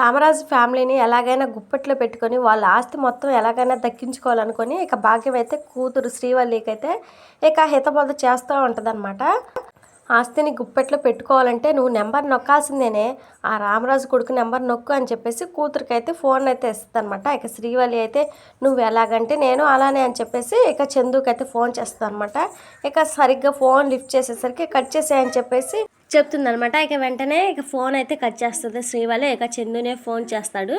రామరాజు ఫ్యామిలీని ఎలాగైనా గుప్పెట్లో పెట్టుకొని వాళ్ళ ఆస్తి మొత్తం ఎలాగైనా దక్కించుకోవాలనుకొని ఇక భాగ్యం అయితే కూతురు శ్రీవల్లికి అయితే ఇక హితబోధ చేస్తూ ఉంటుందన్నమాట. ఆస్తిని గుప్పెట్లో పెట్టుకోవాలంటే నువ్వు నెంబర్ నొక్కాల్సిందేనే, ఆ రామరాజు కొడుకు నెంబర్ నొక్కు అని చెప్పేసి కూతురికి అయితే ఫోన్ అయితే ఇస్తుంది అనమాట. ఇక శ్రీవల్లి అయితే నువ్వు ఎలాగంటే నేను అలానే అని చెప్పేసి ఇక చందుకి అయితే ఫోన్ చేస్తుంది అనమాట. ఇక సరిగ్గా ఫోన్ లిఫ్ట్ చేసేసరికి కట్ చేసేయని చెప్పేసి చెప్తుందనమాట. ఇక వెంటనే ఇక ఫోన్ అయితే కట్ చేస్తుంది శ్రీవల్లి. ఇక చందునే ఫోన్ చేస్తాడు.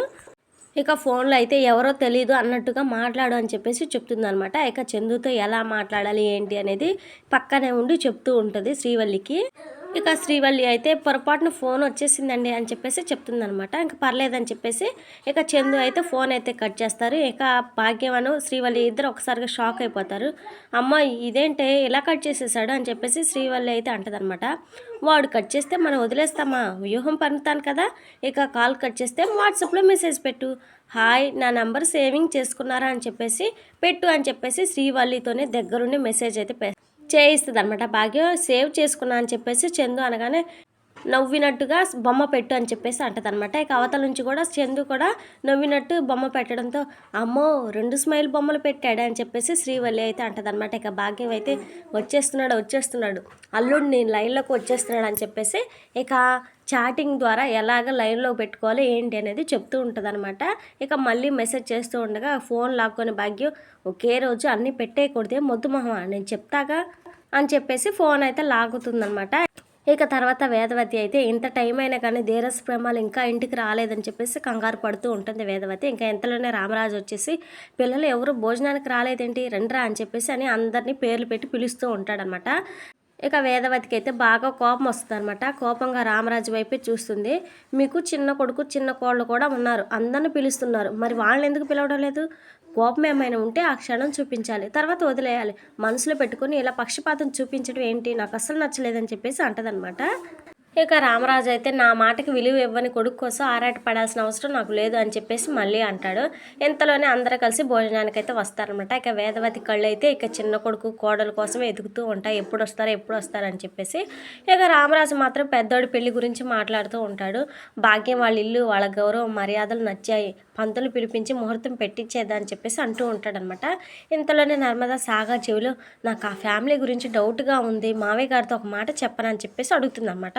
ఇక ఫోన్లో అయితే ఎవరో తెలియదు అన్నట్టుగా మాట్లాడు అని చెప్పేసి చెప్తుందనమాట. ఇక చందుతో ఎలా మాట్లాడాలి ఏంటి అనేది పక్కనే ఉండి చెప్తూ ఉంటుంది శ్రీవల్లికి. ఇక శ్రీవల్లి అయితే పొరపాటున ఫోన్ వచ్చేసిందండి అని చెప్పేసి చెప్తుందనమాట. ఇంకా పర్లేదని చెప్పేసి ఇక చందు అయితే ఫోన్ అయితే కట్ చేస్తారు. ఇక భాగ్యవను శ్రీవల్లి ఇద్దరు ఒకసారిగా షాక్ అయిపోతారు. అమ్మ ఇదేంటే ఇలా కట్ చేసేసాడు అని చెప్పేసి శ్రీవల్లి అయితే అంటదనమాట. వాడు కట్ చేస్తే మనం వదిలేస్తామా, వ్యూహం పన్నుతాను కదా. ఇక కాల్ కట్ చేస్తే వాట్సాప్లో మెసేజ్ పెట్టు, హాయ్ నా నంబర్ సేవింగ్ చేసుకున్నారా అని చెప్పేసి పెట్టు అని చెప్పేసి శ్రీవల్లితోనే దగ్గరుండి మెసేజ్ అయితే చేయిస్తుంది అనమాట. భాగ్యం సేవ్ చేసుకున్నా అని చెప్పేసి చందు అనగానే నవ్వినట్టుగా బొమ్మ పెట్టు అని చెప్పేసి అంటదనమాట. ఇక అవతల నుంచి కూడా చందు కూడా నవ్వినట్టు బొమ్మ పెట్టడంతో అమ్మో 2 స్మైల్ బొమ్మలు పెట్టాడు అని చెప్పేసి శ్రీవల్లి అయితే అంటదనమాట. ఇక భాగ్యం అయితే వచ్చేస్తున్నాడు అల్లుడు నేను లైన్లోకి వచ్చేస్తున్నాడు అని చెప్పేసి ఇక చాటింగ్ ద్వారా ఎలాగ లైన్లో పెట్టుకోవాలి ఏంటి అనేది చెప్తూ ఉంటుంది అనమాట. ఇక మళ్ళీ మెసేజ్ చేస్తూ ఉండగా ఫోన్ లాక్కొని భాగ్యం ఒకే రోజు అన్నీ పెట్టేయకూడదే మొద్దు మొహం నేను చెప్తాగా అని చెప్పేసి ఫోన్ అయితే లాగుతుందనమాట. ఇక తర్వాత వేదవతి అయితే ఇంత టైం అయినా కానీ ధీరస్ ప్రేమాలు ఇంకా ఇంటికి రాలేదని చెప్పేసి కంగారు పడుతూ ఉంటుంది వేదవతి. ఇంకా ఎంతలోనే రామరాజు వచ్చేసి పిల్లలు ఎవరు భోజనానికి రాలేదేంటి రండ్రా అని చెప్పేసి అని అందరినీ పేర్లు పెట్టి పిలుస్తూ ఉంటాడనమాట. ఇక వేదవతికి అయితే బాగా కోపం వస్తుంది అనమాట. కోపంగా రామరాజు వైపే చూస్తుంది. మీకు చిన్న కొడుకు చిన్న కోళ్ళు కూడా ఉన్నారు, అందరిని పిలుస్తున్నారు, మరి వాళ్ళని ఎందుకు పిలవడం లేదు? కోపం ఏమైనా ఉంటే ఆ క్షణం చూపించాలి, తర్వాత వదిలేయాలి. మనసులో పెట్టుకుని ఇలా పక్షపాతం చూపించడం ఏంటి, నాకు అస్సలు నచ్చలేదని చెప్పేసి అంటదనమాట. ఇక రామరాజు అయితే నా మాటకి విలువ ఇవ్వని కొడుకు కోసం ఆరాట పడాల్సిన అవసరం నాకు లేదు అని చెప్పేసి మళ్ళీ అంటాడు. ఇంతలోనే అందరూ కలిసి భోజనానికి అయితే వస్తారనమాట. ఇక వేదవతి కళ్ళు అయితే ఇక చిన్న కొడుకు కోడల కోసమే ఎదుగుతూ ఉంటాయి, ఎప్పుడు వస్తారు అని చెప్పేసి. ఇక రామరాజు మాత్రం పెద్దోడి పెళ్లి గురించి మాట్లాడుతూ ఉంటాడు. భాగ్యం వాళ్ళ ఇల్లు వాళ్ళ గౌరవం మర్యాదలు నచ్చాయి, పంతులు పిలిపించి ముహూర్తం పెట్టించేద్దని చెప్పేసి అంటూ ఉంటాడనమాట. ఇంతలోనే నర్మదా సాగర్ చెవిలో నాకు ఆ ఫ్యామిలీ గురించి డౌట్గా ఉంది, మావయ్య గారితో ఒక మాట చెప్పనని చెప్పేసి అడుగుతుందన్నమాట.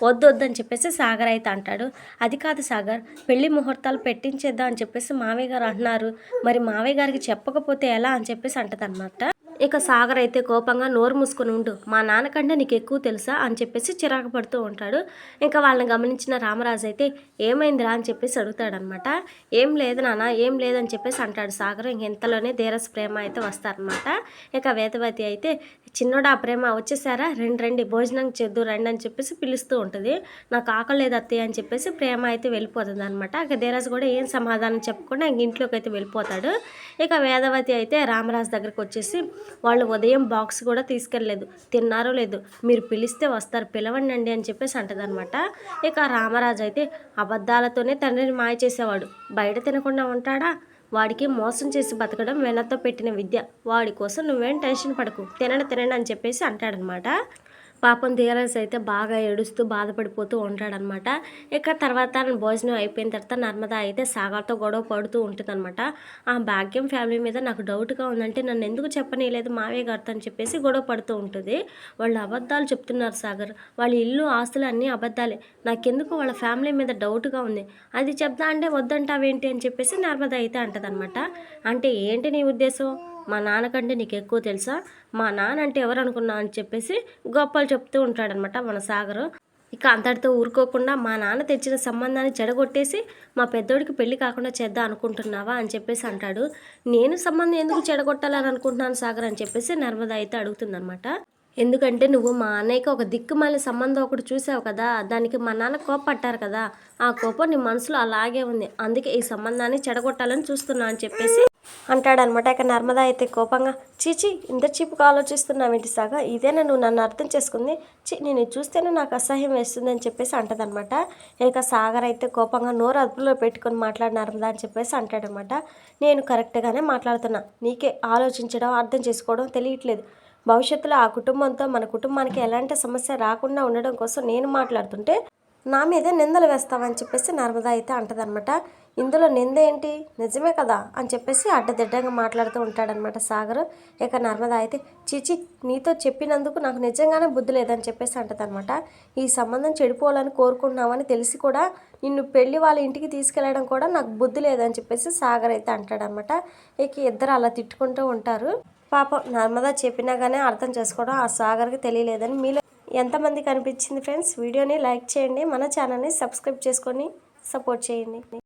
వద్దని చెప్పేసి సాగర్ అయితే అంటాడు. అది కాదు సాగర్, పెళ్లి ముహూర్తాలు పెట్టించేద్దాం అని చెప్పేసి మావయ్య గారు అంటున్నారు, మరి మావయ్య గారికి చెప్పకపోతే ఎలా అని చెప్పేసి అంటదన్నమాట. ఇక సాగర్ అయితే కోపంగా నోరు మూసుకొని ఉండు, మా నాన్నకంటే నీకు ఎక్కువ తెలుసా అని చెప్పేసి చిరాకు పడుతూ ఉంటాడు. ఇంకా వాళ్ళని గమనించిన రామరాజు అయితే ఏమైందిరా అని చెప్పేసి అడుగుతాడనమాట. ఏం లేదు నాన్న, ఏం లేదని చెప్పేసి అంటాడు సాగర్. ఇంకెంతలోనే ధీరస్ ప్రేమ అయితే వస్తారనమాట. ఇక వేదవతి అయితే చిన్నోడా ప్రేమ వచ్చేసారా, రండి భోజనం చేద్దు రండి అని చెప్పేసి పిలుస్తూ ఉంటుంది. నాకు ఆకలి లేదు అత్తయ్య అని చెప్పేసి ప్రేమ అయితే వెళ్ళిపోతుంది అనమాట. ఇక ధీరజ్ కూడా ఏం సమాధానం చెప్పకుండా ఇంక ఇంట్లోకి అయితే వెళ్ళిపోతాడు. ఇక వేదవతి అయితే రామరాజు దగ్గరకు వచ్చేసి వాళ్ళు ఉదయం బాక్స్ కూడా తీసుకెళ్ళలేదు, తిన్నారో లేదు, మీరు పిలిస్తే వస్తారు, పిలవండి అని చెప్పేసి అంటదనమాట. ఇక రామరాజు అయితే అబద్ధాలతోనే తండ్రిని మాయ చేసేవాడు, బయట తినకుండా ఉంటాడా, వాడికి మోసం చేసి బతకడం వెనతో పెట్టిన విద్య, వాడి కోసం నువ్వేం టెన్షన్ పడకు, తినండి అని చెప్పేసి అంటాడనమాట. పాపం ధీరజ్ అయితే బాగా ఏడుస్తూ బాధపడిపోతూ ఉంటాడనమాట. ఇక తర్వాత భోజనం అయిపోయిన తర్వాత నర్మద అయితే సాగర్తో గొడవ పడుతూ ఉంటుందన్నమాట. ఆ భాగ్యం ఫ్యామిలీ మీద నాకు డౌట్గా ఉందంటే నన్ను ఎందుకు చెప్పనీయలేదు మావయ్య గారితో అని చెప్పేసి గొడవ పడుతూ ఉంటుంది. వాళ్ళు అబద్ధాలు చెప్తున్నారు సాగర్, వాళ్ళ ఇల్లు ఆస్తులు అన్నీ అబద్ధాలే, నాకెందుకు వాళ్ళ ఫ్యామిలీ మీద డౌట్గా ఉంది, అది చెప్దా అంటే వద్దంటావేంటి అని చెప్పేసి నర్మద అయితే అంటదనమాట. అంటే ఏంటి నీ ఉద్దేశం, మా నాన్నకంటే నీకు ఎక్కువ తెలుసా, మా నాన్న అంటే ఎవరు అనుకున్నా అని చెప్పేసి గొప్పలు చెప్తూ ఉంటాడనమాట మన సాగరు. ఇక అంతటితో ఊరుకోకుండా మా నాన్న తెచ్చిన సంబంధాన్ని చెడగొట్టేసి మా పెద్దోడికి పెళ్లి కాకుండా చేద్దాం అనుకుంటున్నావా అని చెప్పేసి అంటాడు. నేను సంబంధం ఎందుకు చెడగొట్టాలని అనుకుంటున్నాను సాగర్ అని చెప్పేసి నర్మద అయితే అడుగుతుందనమాట. ఎందుకంటే నువ్వు మా అన్నయ్యకి ఒక దిక్కుమాలిన సంబంధం ఒకటి చూసావు కదా, దానికి మా నాన్న కోపపట్టారు కదా, ఆ కోపం నీ మనసులో అలాగే ఉంది, అందుకే ఈ సంబంధాన్ని చెడగొట్టాలని చూస్తున్నా అని చెప్పేసి అంటాడనమాట. ఇక నర్మద అయితే కోపంగా చీచి ఇంత చీపుగా ఆలోచిస్తున్నావేంటి సాగా, ఇదేనా నువ్వు నన్ను అర్థం చేసుకుంది, నేను చూస్తేనే నాకు అసహ్యం వేస్తుంది అని చెప్పేసి అంటదనమాట. ఇక సాగర్ అయితే కోపంగా నోరు అదుపులో పెట్టుకొని మాట్లాడి నర్మద అని చెప్పేసి అంటాడనమాట. నేను కరెక్ట్గానే మాట్లాడుతున్నా, నీకే ఆలోచించడం అర్థం చేసుకోవడం తెలియట్లేదు, భవిష్యత్తులో ఆ కుటుంబంతో మన కుటుంబానికి ఎలాంటి సమస్య రాకుండా ఉండడం కోసం నేను మాట్లాడుతుంటే నా మీదే నిందలు వేస్తావని చెప్పేసి నర్మదా అయితే అంటదనమాట. ఇందులో నింద ఏంటి, నిజమే కదా అని చెప్పేసి అడ్డదిడ్డంగా మాట్లాడుతూ ఉంటాడనమాట సాగర్. ఇక నర్మదా అయితే చీచి నీతో చెప్పినందుకు నాకు నిజంగానే బుద్ధి లేదని చెప్పేసి అంటదనమాట. ఈ సంబంధం చెడిపోవాలని కోరుకుంటున్నామని తెలిసి కూడా నిన్ను పెళ్లి వాళ్ళ ఇంటికి తీసుకెళ్ళడం కూడా నాకు బుద్ధి లేదని చెప్పేసి సాగర్ అయితే అంటాడనమాట. ఇక ఇద్దరు అలా తిట్టుకుంటూ ఉంటారు. పాపం నర్మదా చెప్పినా కానీ అర్థం చేసుకోవడం ఆ సాగర్కి తెలియలేదని మీలో ఎంతమందికి అనిపించింది ఫ్రెండ్స్? వీడియోని లైక్ చేయండి, మన ఛానల్ని సబ్స్క్రైబ్ చేసుకొని సపోర్ట్ చేయండి.